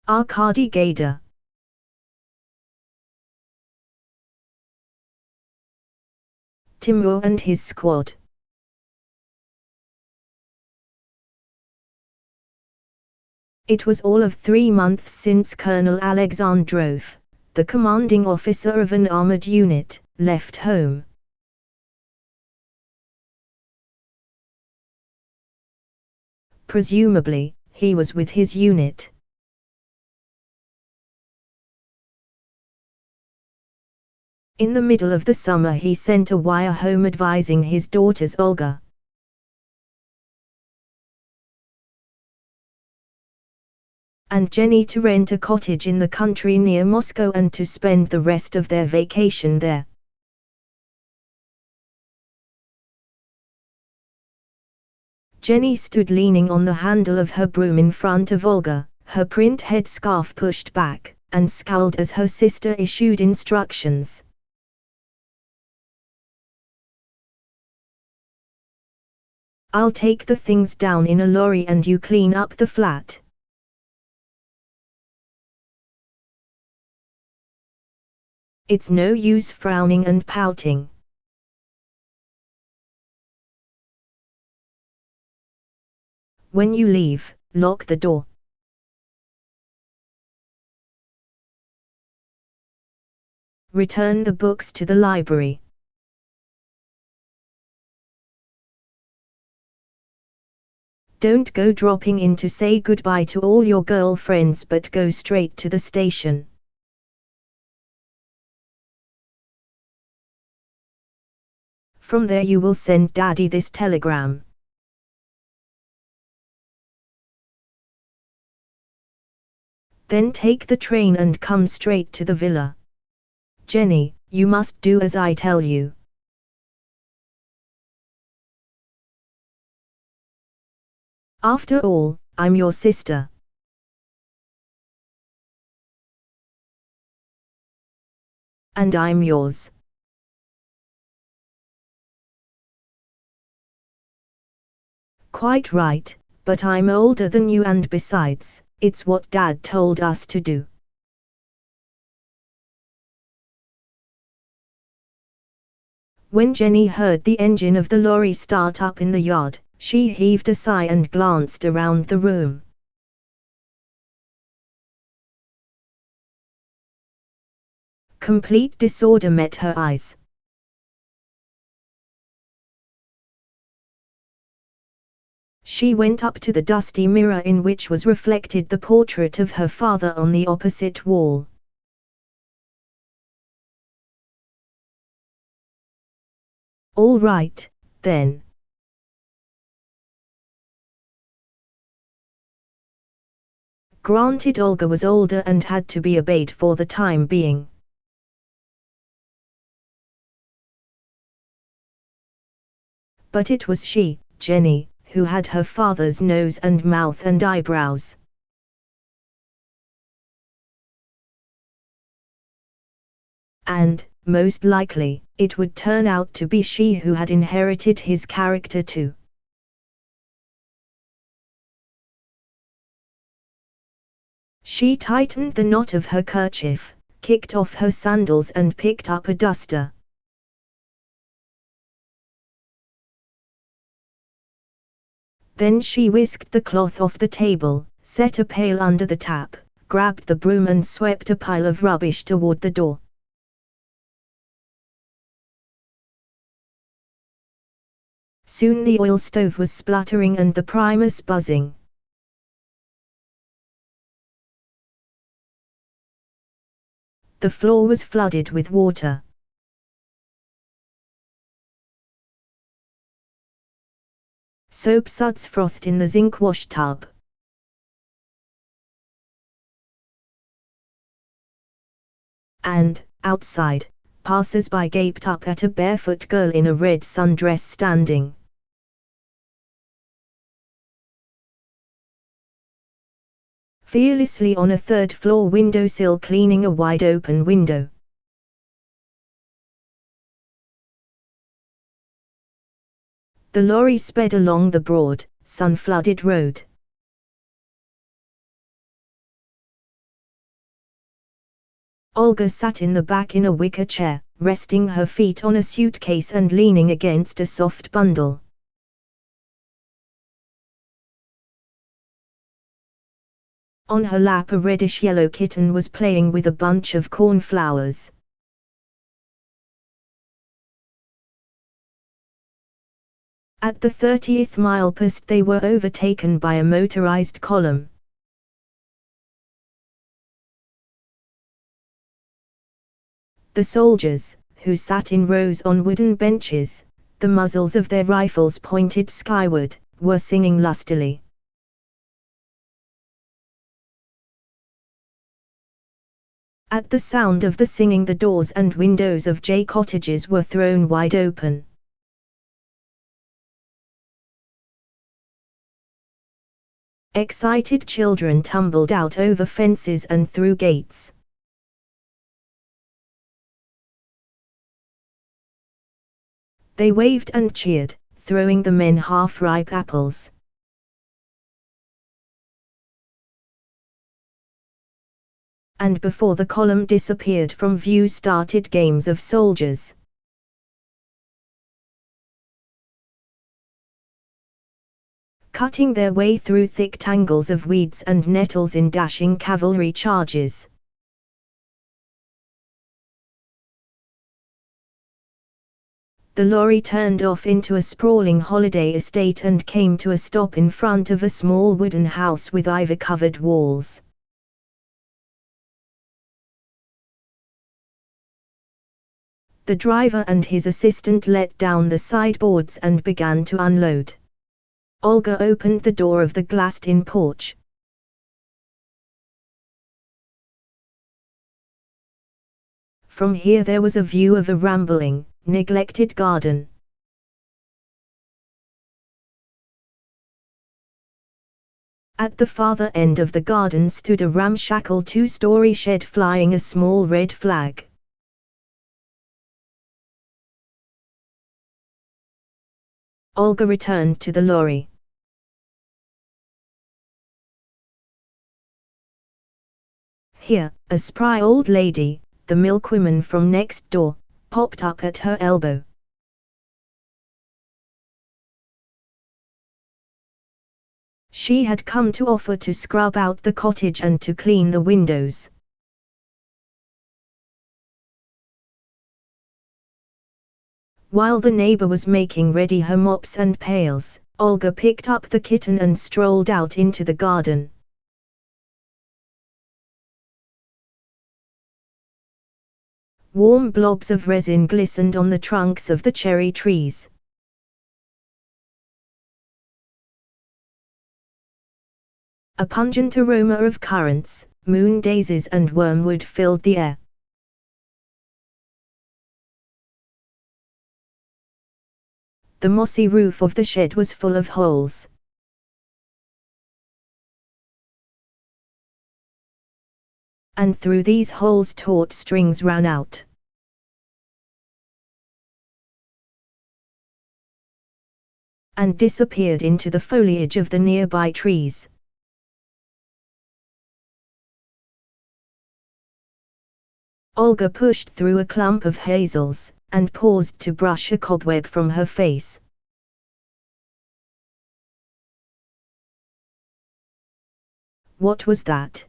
Arkady Gaida. Timur and his squad. It was all of 3 months since Colonel Alexandrov, the commanding officer of an armored unit, left home. Presumably, he was with his unit. In the middle of the summer he sent a wire home advising his daughters Olga and Jenny to rent a cottage in the country near Moscow and to spend the rest of their vacation there. Jenny stood leaning on the handle of her broom in front of Olga, her print headscarf pushed back, and scowled as her sister issued instructions. "I'll take the things down in a lorry and you clean up the flat." It's no use frowning and pouting. When you leave, lock the door. Return the books to the library. Don't go dropping in to say goodbye to all your girlfriends, but go straight to the station. From there you will send Daddy this telegram. Then take the train and come straight to the villa. Jenny, you must do as I tell you. After all, I'm your sister. And I'm yours. Quite right, but I'm older than you and besides, it's what Dad told us to do. When Jenny heard the engine of the lorry start up in the yard, she heaved a sigh and glanced around the room. Complete disorder met her eyes. She went up to the dusty mirror in which was reflected the portrait of her father on the opposite wall. All right, then. Granted, Olga was older and had to be obeyed for the time being. But it was she, Jenny, who had her father's nose and mouth and eyebrows. And, most likely, it would turn out to be she who had inherited his character too. She tightened the knot of her kerchief, kicked off her sandals and picked up a duster. Then she whisked the cloth off the table, set a pail under the tap, grabbed the broom and swept a pile of rubbish toward the door. Soon the oil stove was spluttering and the primus buzzing. The floor was flooded with water. Soap suds frothed in the zinc wash tub. And, outside, passers-by gaped up at a barefoot girl in a red sundress standing fearlessly on a third-floor windowsill cleaning a wide-open window. The lorry sped along the broad, sun-flooded road. Olga sat in the back in a wicker chair, resting her feet on a suitcase and leaning against a soft bundle. On her lap a reddish-yellow kitten was playing with a bunch of cornflowers. At the 30th mile post they were overtaken by a motorized column. The soldiers, who sat in rows on wooden benches, the muzzles of their rifles pointed skyward, were singing lustily. At the sound of the singing the doors and windows of J cottages were thrown wide open. Excited children tumbled out over fences and through gates. They waved and cheered, throwing the men half-ripe apples. And before the column disappeared from view started games of soldiers. Cutting their way through thick tangles of weeds and nettles in dashing cavalry charges. The lorry turned off into a sprawling holiday estate and came to a stop in front of a small wooden house with ivy-covered walls. The driver and his assistant let down the sideboards and began to unload. Olga opened the door of the glassed-in porch. From here there was a view of a rambling, neglected garden. At the farther end of the garden stood a ramshackle two-story shed flying a small red flag. Olga returned to the lorry. Here, a spry old lady, the milkwoman from next door, popped up at her elbow. She had come to offer to scrub out the cottage and to clean the windows. While the neighbor was making ready her mops and pails, Olga picked up the kitten and strolled out into the garden. Warm blobs of resin glistened on the trunks of the cherry trees. A pungent aroma of currants, moon daisies and wormwood filled the air. The mossy roof of the shed was full of holes. And through these holes taut strings ran out. And disappeared into the foliage of the nearby trees. Olga pushed through a clump of hazels, and paused to brush a cobweb from her face. What was that?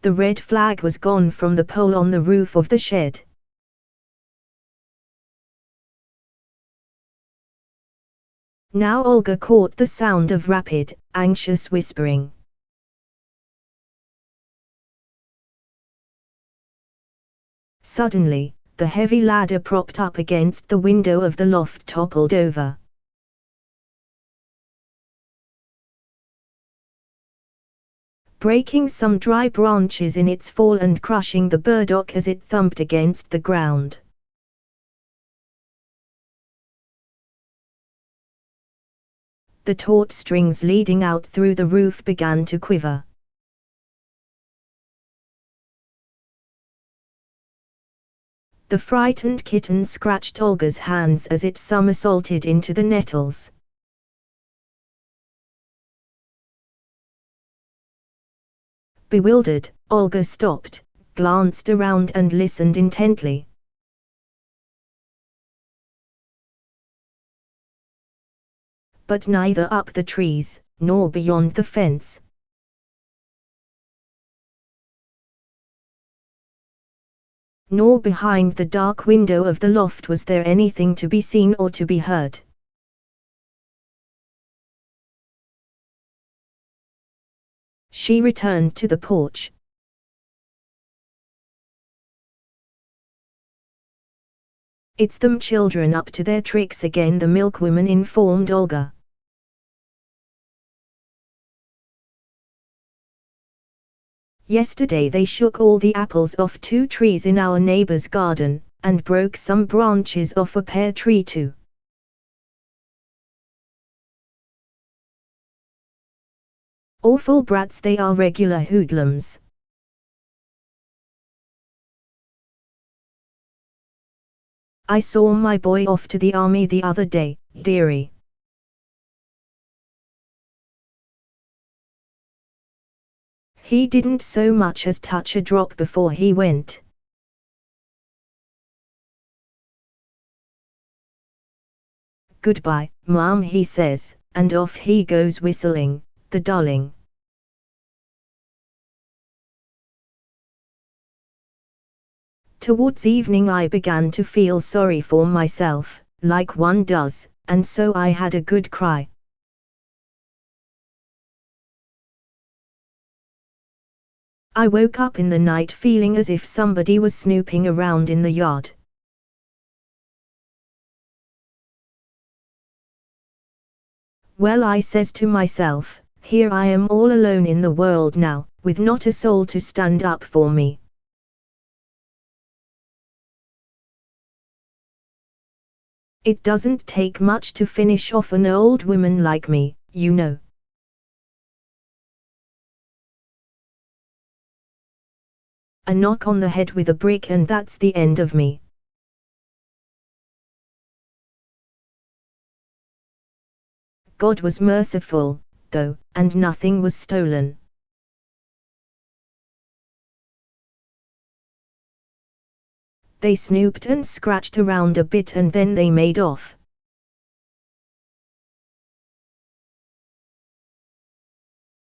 The red flag was gone from the pole on the roof of the shed. Now Olga caught the sound of rapid, anxious whispering. Suddenly, the heavy ladder propped up against the window of the loft toppled over. Breaking some dry branches in its fall and crushing the burdock as it thumped against the ground. The taut strings leading out through the roof began to quiver. The frightened kitten scratched Olga's hands as it somersaulted into the nettles. Bewildered, Olga stopped, glanced around and listened intently. But neither up the trees, nor beyond the fence, nor behind the dark window of the loft was there anything to be seen or to be heard. She returned to the porch. "It's them children up to their tricks again," the milkwoman informed Olga. "Yesterday they shook all the apples off 2 trees in our neighbor's garden, and broke some branches off a pear tree too. Awful brats they are, regular hoodlums. I saw my boy off to the army the other day, dearie. He didn't so much as touch a drop before he went. Goodbye, Mom, he says, and off he goes whistling, the darling." Towards evening I began to feel sorry for myself, like one does, and so I had a good cry. I woke up in the night feeling as if somebody was snooping around in the yard. Well, I says to myself, here I am all alone in the world now, with not a soul to stand up for me. It doesn't take much to finish off an old woman like me, you know. A knock on the head with a brick and that's the end of me. God was merciful, though, and nothing was stolen. They snooped and scratched around a bit and then they made off.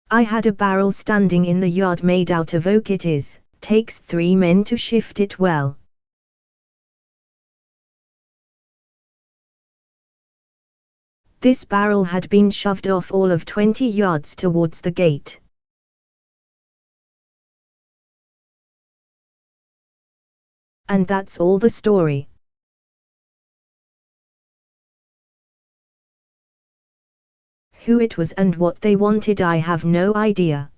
I had a barrel standing in the yard made out of oak. It is, takes 3 men to shift it well. This barrel had been shoved off all of 20 yards towards the gate. And that's all the story. Who it was and what they wanted I have no idea.